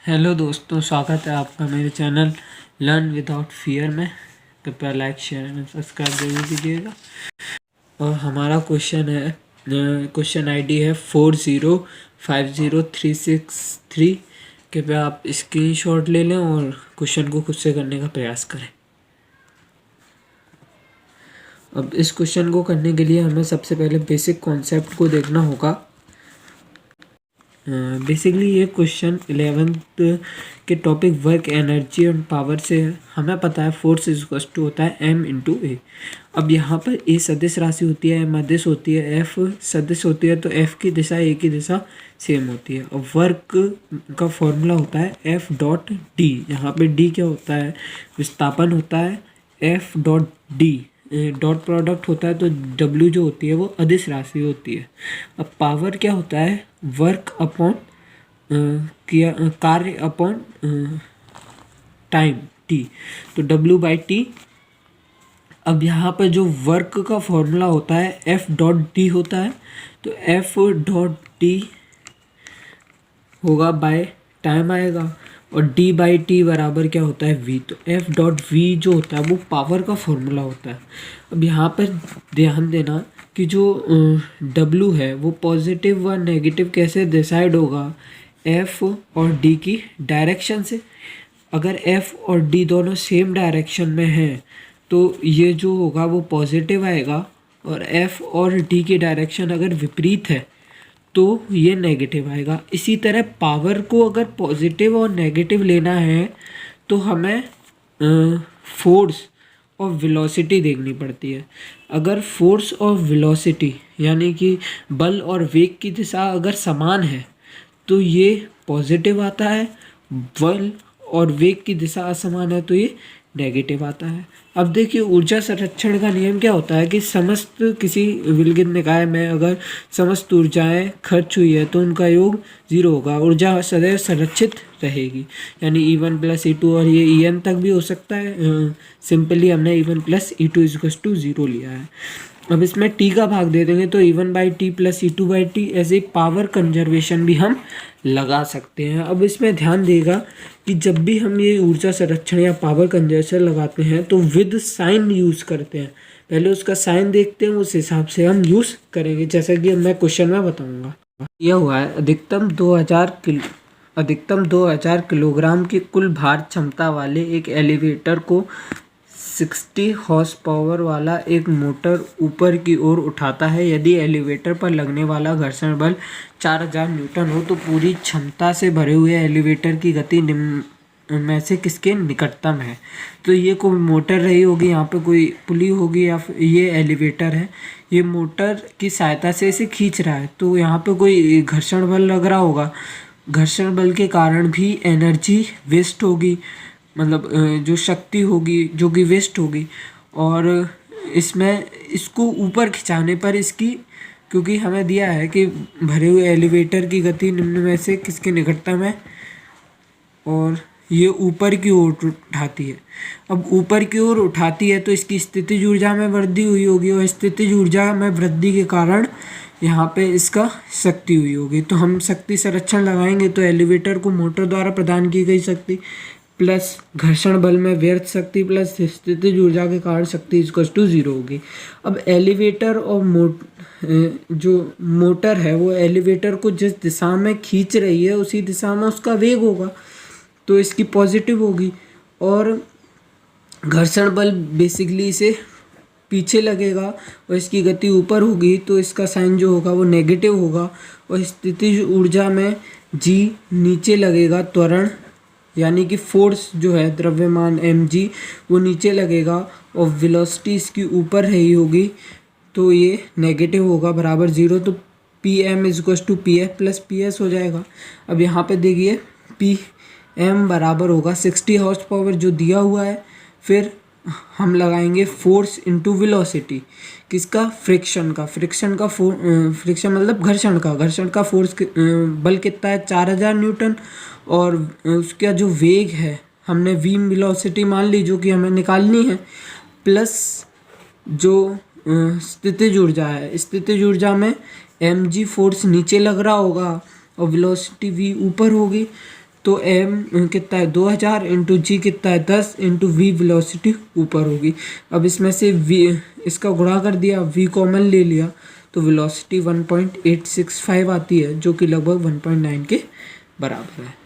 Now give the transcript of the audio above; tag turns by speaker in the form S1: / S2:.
S1: Hello दोस्तों, स्वागत है आपका मेरे चैनल लर्न विदाउट फियर में। कृपया लाइक शेयर एंड सब्सक्राइब जरूर कीजिएगा। और हमारा क्वेश्चन आईडी है 405036 3। कृपया आप स्क्रीनशॉट ले लें और क्वेश्चन को खुद से करने का प्रयास करें। अब इस क्वेश्चन को करने के लिए हमें सबसे पहले बेसिक कॉन्सेप्ट को देखना होगा। बेसिकली ये क्वेश्चन 11th के topic work, energy and power से है। हमें पता है फोर्स इक्वल टू होता है m इंटू ए। अब यहाँ पर ए सदिश राशि होती है, m अदिश होती है, f सदिश होती है, तो f की दिशा a की दिशा सेम होती है। अब वर्क का फॉर्मूला होता है f डॉट डी। यहाँ पे d क्या होता है? विस्थापन होता है। f dot D dot product होता है, तो W जो होती है वो अदिश राशि होती है। अब पावर क्या होता है? वर्क अपॉन कार्य अपॉन टाइम T, तो W बाई T। अब यहाँ पर जो वर्क का फॉर्मूला होता है F डॉट डी होता है, तो F डॉट डी होगा बाय टाइम आएगा, और D बाई टी बराबर क्या होता है? V। तो F डॉट V जो होता है वो पावर का फॉर्मूला होता है। अब यहाँ पर ध्यान देना कि जो W है वो पॉजिटिव व नेगेटिव कैसे डिसाइड होगा? F और D की डायरेक्शन से। अगर F और D दोनों सेम डायरेक्शन में हैं तो ये जो होगा वो पॉजिटिव आएगा, और F और D की डायरेक्शन अगर विपरीत है तो ये नेगेटिव आएगा। इसी तरह पावर को अगर पॉजिटिव और नेगेटिव लेना है तो हमें फोर्स और वेलोसिटी देखनी पड़ती है। अगर फोर्स और वेलोसिटी यानी कि बल और वेग की दिशा अगर समान है तो ये पॉजिटिव आता है, बल और वेग की दिशा असमान है तो ये नेगेटिव आता है। अब देखिए, ऊर्जा संरक्षण का नियम क्या होता है कि समस्त किसी विलगित निकाय में अगर समस्त ऊर्जाएं खर्च हुई है तो उनका योग 0 होगा, ऊर्जा सदैव संरक्षित रहेगी। यानी E1 प्लस E2, और ये En तक भी हो सकता है। सिंपली हमने E1 plus E2 equal to 0 लिया है। अब इसमें T का भाग दे देंगे तो E1 by T plus E2 by T. ऐसे पावर कंजर्वेशन भी हम लगा सकते हैं। अब इसमें ध्यान देगा कि जब भी हम ये ऊर्जा संरक्षण या पावर कंजर्वेशन लगाते हैं तो विद साइन यूज़ करते हैं। पहले उसका साइन देखते हैं, उस हिसाब से हम यूज़ करेंगे, जैसा कि मैं क्वेश्चन में बताऊँगा। यह हुआ है अधिकतम 2000 किलोग्राम की कुल भार क्षमता वाले एक एलिवेटर को 60 हॉर्स पावर वाला एक मोटर ऊपर की ओर उठाता है। यदि एलिवेटर पर लगने वाला घर्षण बल 4000 न्यूटन हो तो पूरी क्षमता से भरे हुए एलिवेटर की गति निम्न में से किसके निकटतम है? तो ये कोई मोटर रही होगी, यहाँ पे कोई पुली होगी, या फिर ये एलिवेटर है, ये मोटर की सहायता से इसे खींच रहा है, तो यहाँ पे कोई घर्षण बल लग रहा होगा। घर्षण बल के कारण भी एनर्जी वेस्ट होगी, मतलब जो शक्ति होगी जो कि वेस्ट होगी। और इसमें इसको ऊपर खिंचाने पर इसकी, क्योंकि हमें दिया है कि भरे हुए एलिवेटर की गति निम्न में से किसके निकटतम है, और ये ऊपर की ओर उठाती है। अब ऊपर की ओर उठाती है तो इसकी स्थितिज ऊर्जा में वृद्धि हुई होगी, और स्थितिज ऊर्जा में वृद्धि के कारण यहाँ पे इसका शक्ति हुई होगी। तो हम शक्ति संरक्षण लगाएंगे तो एलिवेटर को मोटर द्वारा प्रदान की गई शक्ति प्लस घर्षण बल में व्यर्थ शक्ति प्लस स्थितिज ऊर्जा के कारण शक्ति इक्वल टू 0 होगी। अब एलिवेटर और जो मोटर है वो एलिवेटर को जिस दिशा में खींच रही है उसी दिशा में उसका वेग होगा, तो इसकी पॉजिटिव होगी। और घर्षण बल बेसिकली इसे पीछे लगेगा और इसकी गति ऊपर होगी, तो इसका साइन जो होगा वो नेगेटिव होगा। और स्थितिज ऊर्जा में G नीचे लगेगा, त्वरण यानी कि फोर्स जो है द्रव्यमान mg वो नीचे लगेगा, और वेलोसिटी इसकी ऊपर रही होगी, तो ये नेगेटिव होगा बराबर 0। तो Pm equal to Pf plus PS हो जाएगा। अब यहाँ पे देखिए Pm बराबर होगा 60 हॉर्स पावर जो दिया हुआ है, फिर हम लगाएंगे फोर्स इंटू वेलोसिटी, किसका? फ्रिक्शन का। फ्रिक्शन मतलब घर्षण का फोर्स बल कितना है? 4000 न्यूटन, और उसका जो वेग है हमने v वेलोसिटी मान ली जो कि हमें निकालनी है, प्लस जो स्थितिज ऊर्जा है, स्थितिज ऊर्जा में mg फोर्स नीचे लग रहा होगा और वेलोसिटी v ऊपर होगी, तो m कितना है 2000 इंटू जी कितना है 10 इंटू v वेलोसिटी ऊपर होगी। अब इसमें से v इसका गुणा कर दिया, v कॉमन ले लिया तो वेलोसिटी 1.865 आती है जो कि लगभग 1.9 के बराबर है।